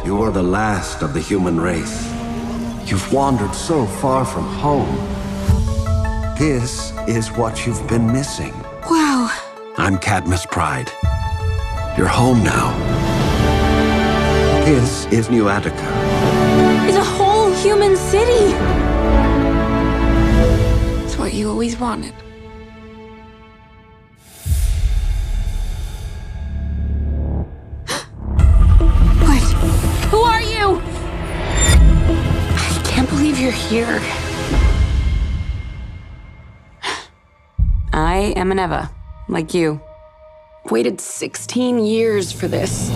You are the last of the human race. You've wandered so far from home. This is what you've been missing. Wow. I'm Cadmus Pryde. You're home now. This is New Attica. It's a whole human city. It's what you always wanted. What? Who are you? I can't believe you're here. I am an Eva, like you. Waited 16 years for this.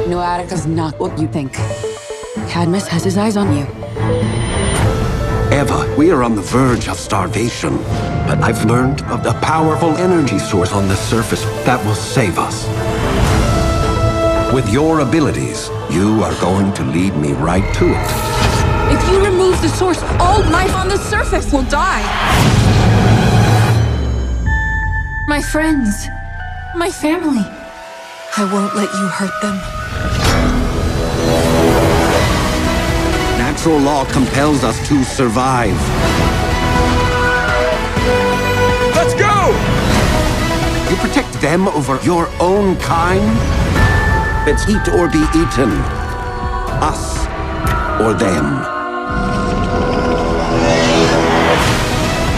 New Attica's not what you think. Cadmus has his eyes on you. Eva, we are on the verge of starvation. But I've learned of a powerful energy source on the surface that will save us. With your abilities, you are going to lead me right to it. If you remove the source, all life on the surface will die. My friends, my family. I won't let you hurt them. Natural law compels us to survive. Let's go! You protect them over your own kind? It's eat or be eaten. Us or them.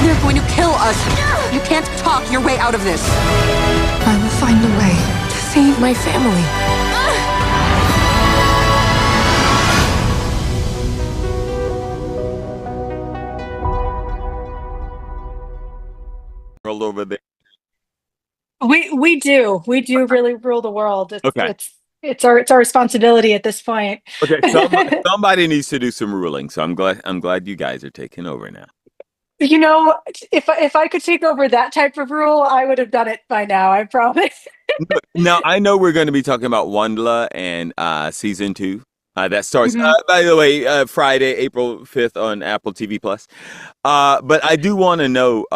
They're going to kill us. You can't talk your way out of this. I will find a way to save my family. Roll over there. We do really rule the world. Okay. It's our responsibility at this point. Okay, somebody needs to do some ruling, so I'm glad you guys are taking over now. You know, if I could take over that type of rule, I would have done it by now, I promise. Now, I know we're going to be talking about WondLa and season 2. That starts, by the way, Friday, April 5th on Apple TV+. But I do want to know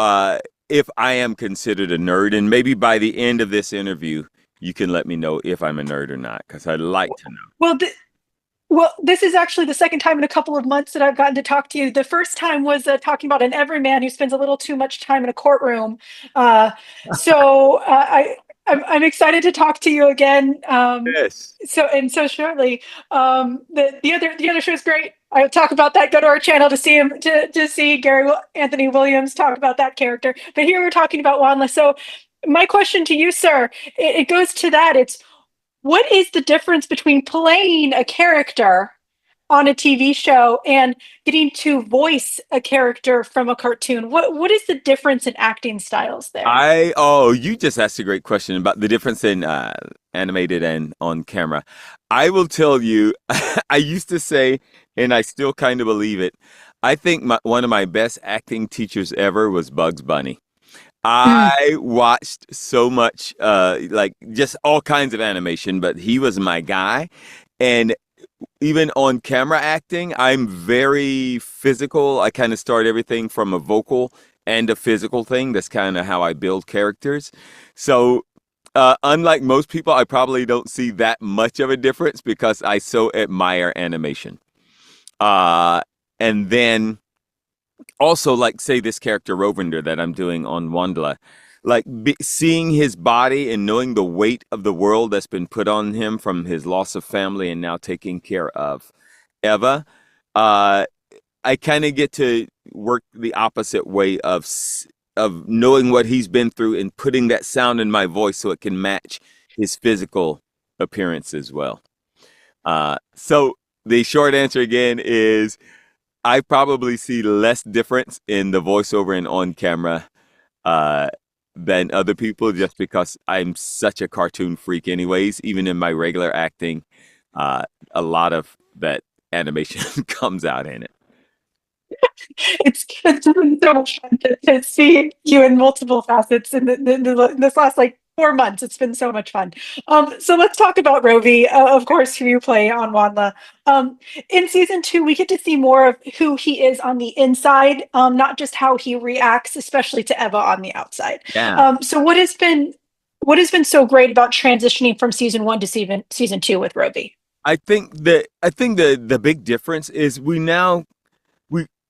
if I am considered a nerd, and maybe by the end of this interview, you can let me know if I'm a nerd or not, because I'd like to know. Well, this is actually the second time in a couple of months that I've gotten to talk to you. The first time was talking about an everyman who spends a little too much time in a courtroom. So I'm excited to talk to you again. Yes. So shortly. The other show is great. I'll talk about that. Go to our channel to see him to see Gary Anthony Williams talk about that character. But here we're talking about WondLa. So my question to you, sir, it goes to that. It's, what is the difference between playing a character on a TV show and getting to voice a character from a cartoon? What is the difference in acting styles there? You just asked a great question about the difference in animated and on camera. I will tell you, I used to say, and I still kind of believe it, I think one of my best acting teachers ever was Bugs Bunny. I watched so much, like just all kinds of animation, but he was my guy. And even on camera acting, I'm very physical. I kind of start everything from a vocal and a physical thing. That's kind of how I build characters. So unlike most people, I probably don't see that much of a difference because I so admire animation. And then also, like, say this character Rovender that I'm doing on WondLa, like seeing his body and knowing the weight of the world that's been put on him from his loss of family and now taking care of Eva, I kind of get to work the opposite way of knowing what he's been through and putting that sound in my voice so it can match his physical appearance as well. So the short answer again is I probably see less difference in the voiceover and on camera than other people, just because I'm such a cartoon freak anyways. Even in my regular acting, a lot of that animation comes out in it. It's been so much fun to see you in multiple facets in this last 4 months. It's been so much fun. So let's talk about Rovi, of course, who you play on WondLa. In season 2, we get to see more of who he is on the inside, not just how he reacts, especially to Eva on the outside. Yeah. So what has been so great about transitioning from season 1 to season 2 with Rovi? I think the big difference is we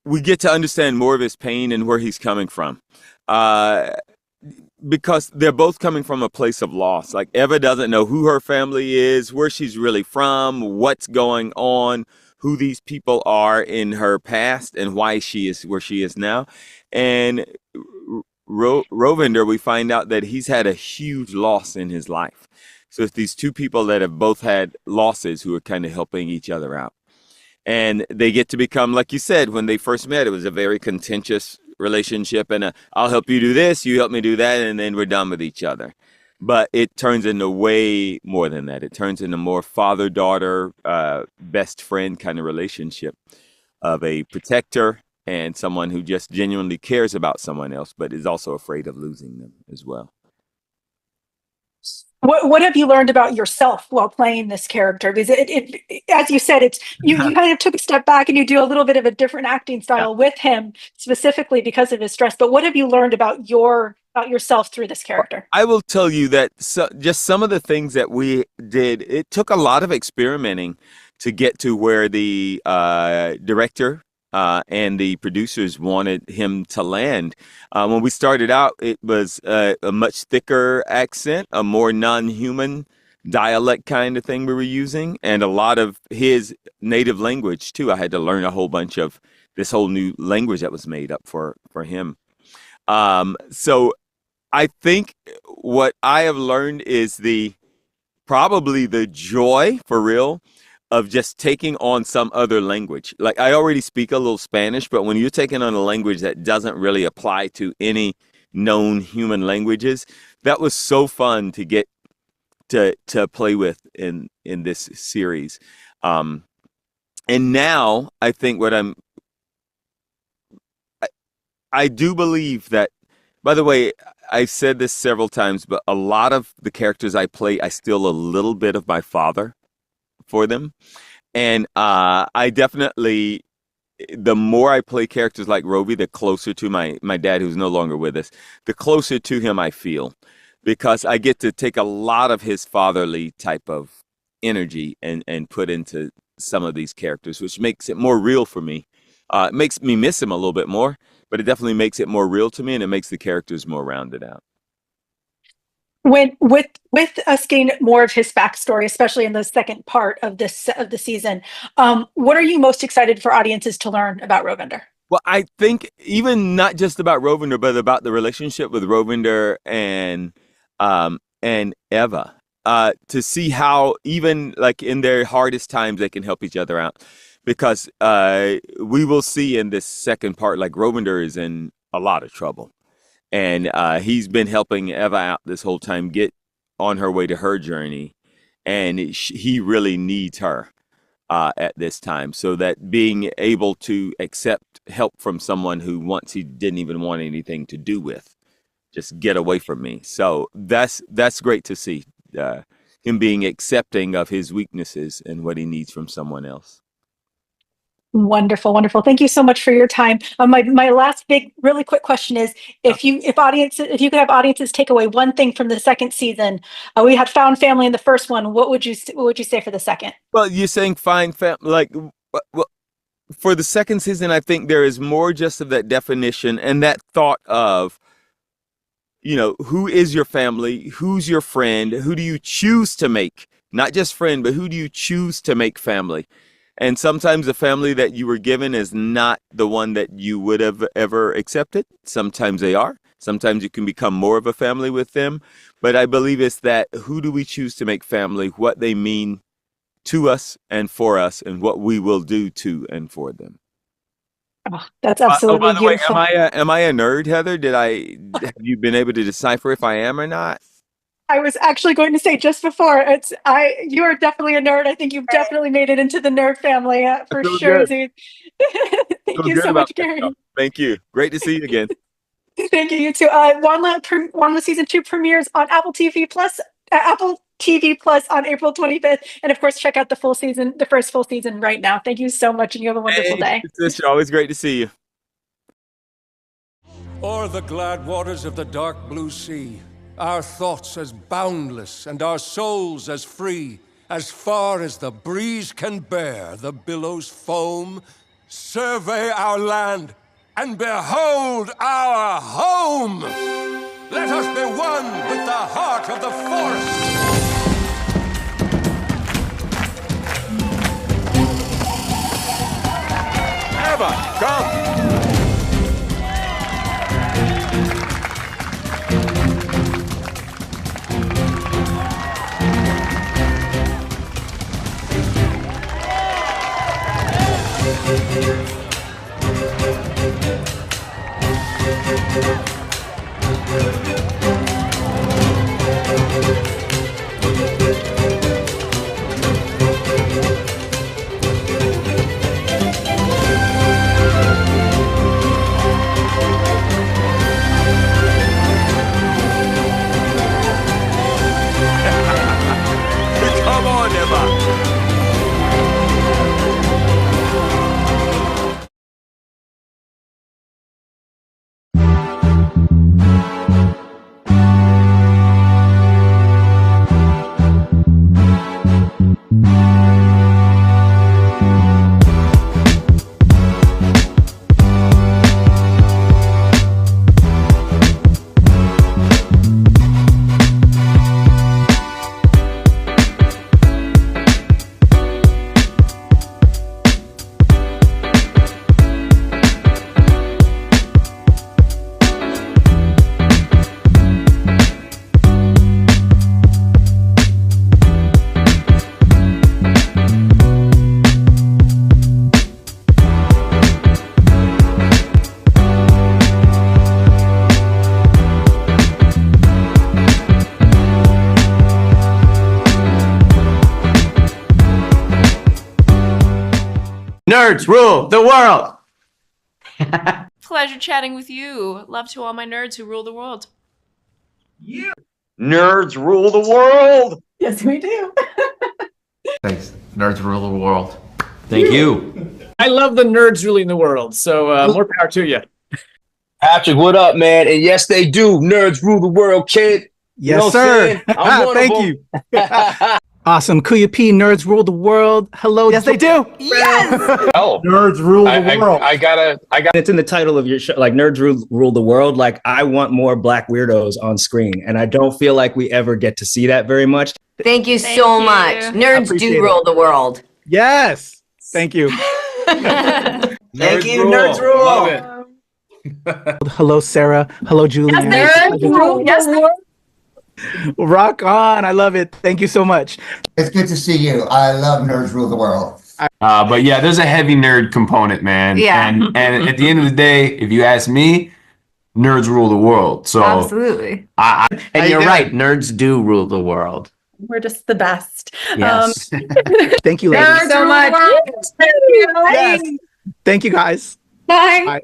we get to understand more of his pain and where he's coming from. Uh, because they're both coming from a place of loss. Like Eva doesn't know who her family is, where she's really from, what's going on, who these people are in her past, and why she is where she is now. And Rovender, we find out that he's had a huge loss in his life. So it's these two people that have both had losses who are kind of helping each other out. And they get to become, like you said, when they first met, it was a very contentious relationship, and I'll help you do this, you help me do that, and then we're done with each other. But it turns into way more than that. It turns into more father-daughter, best friend kind of relationship of a protector and someone who just genuinely cares about someone else, but is also afraid of losing them as well. What have you learned about yourself while playing this character? Because as you said, it's you kind of took a step back and you do a little bit of a different acting style with him specifically because of his stress. But what have you learned about yourself through this character? I will tell you that just some of the things that we did, it took a lot of experimenting to get to where the director and the producers wanted him to land. When we started out, it was a much thicker accent, a more non-human dialect kind of thing we were using, and a lot of his native language too. I had to learn a whole bunch of this whole new language that was made up for him. So I think what I have learned is probably the joy for real of just taking on some other language. Like I already speak a little Spanish, but when you're taking on a language that doesn't really apply to any known human languages, that was so fun to get to play with in this series. And now I think I do believe that, by the way, I've said this several times, but a lot of the characters I play, I steal a little bit of my father for them. And I definitely, the more I play characters like Roby, the closer to my dad, who's no longer with us, the closer to him I feel, because I get to take a lot of his fatherly type of energy and put into some of these characters, which makes it more real for me. It makes me miss him a little bit more, but it definitely makes it more real to me, and it makes the characters more rounded out. With us getting more of his backstory, especially in the second part of the season, what are you most excited for audiences to learn about Rovender? Well, I think even not just about Rovender, but about the relationship with Rovender and Eva, to see how even like in their hardest times they can help each other out, because we will see in this second part, like Rovender is in a lot of trouble. And he's been helping Eva out this whole time get on her way to her journey. And he really needs her at this time. So that being able to accept help from someone who once he didn't even want anything to do with, just get away from me. So that's great to see, him being accepting of his weaknesses and what he needs from someone else. Wonderful, wonderful. Thank you so much for your time. My last big, really quick question is: if you could have audiences take away one thing from the second season, we had found family in the first one. What would you say for the second? Well, you're saying find family, like, well, for the second season, I think there is more just of that definition and that thought of, who is your family? Who's your friend? Who do you choose to make? Not just friend, but who do you choose to make family? And sometimes the family that you were given is not the one that you would have ever accepted. Sometimes they are. Sometimes you can become more of a family with them. But I believe it's that who do we choose to make family, what they mean to us and for us, and what we will do to and for them. Oh, that's absolutely by the beautiful. way, am I a nerd, Heather? Have you been able to decipher if I am or not? I was actually going to say just before, you are definitely a nerd. I think you've definitely made it into the nerd family for sure. Thank you so much, Gary. Thank you. Great to see you again. Thank you. You too. WondLa season 2 premieres on Apple TV Plus on April 25th, and of course, check out the first full season right now. Thank you so much, and you have a wonderful day. Sister, always great to see you. O'er the glad waters of the dark blue sea, our thoughts as boundless and our souls as free, as far as the breeze can bear the billows foam. Survey our land and behold our home. Let us be one with the heart of the forest. Eva, come. Come on, Eva. Nerds rule the world. Pleasure chatting with you. Love to all my nerds who rule the world. Nerds rule the world. Yes, we do. Thanks. Nerds rule the world. Thank you. I love the nerds ruling the world, so more power to you. Patrick, what up, man? And yes, they do. Nerds rule the world, kid. Yes, You know what sir. I'm one Thank of you. Awesome. Kuya P, nerds rule the world. Hello. Yes, they do. Yes! Oh, Nerds rule the world. I got. It's in the title of your show, like Nerds Rule the World. Like, I want more black weirdos on screen, and I don't feel like we ever get to see that very much. Thank you so much. Nerds do rule the world. Yes. Thank you. Thank you, Nerds Rule. Love it. Hello, Sarah. Hello, Julie. Yes, Rock on. I love it. Thank you so much. It's good to see you. I love Nerds Rule the World. But yeah, there's a heavy nerd component, man. Yeah. And at the end of the day, if you ask me, nerds rule the world. So absolutely. And you're right. Nerds do rule the world. We're just the best. Yes. Thank you, ladies. Thanks so much. Yes. Thank you, guys. Bye.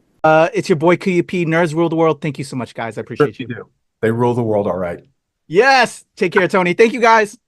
It's your boy Kuya P. Nerds rule the world. Thank you so much, guys. I appreciate you. do. They rule the world all right. Yes. Take care, Tony. Thank you, guys.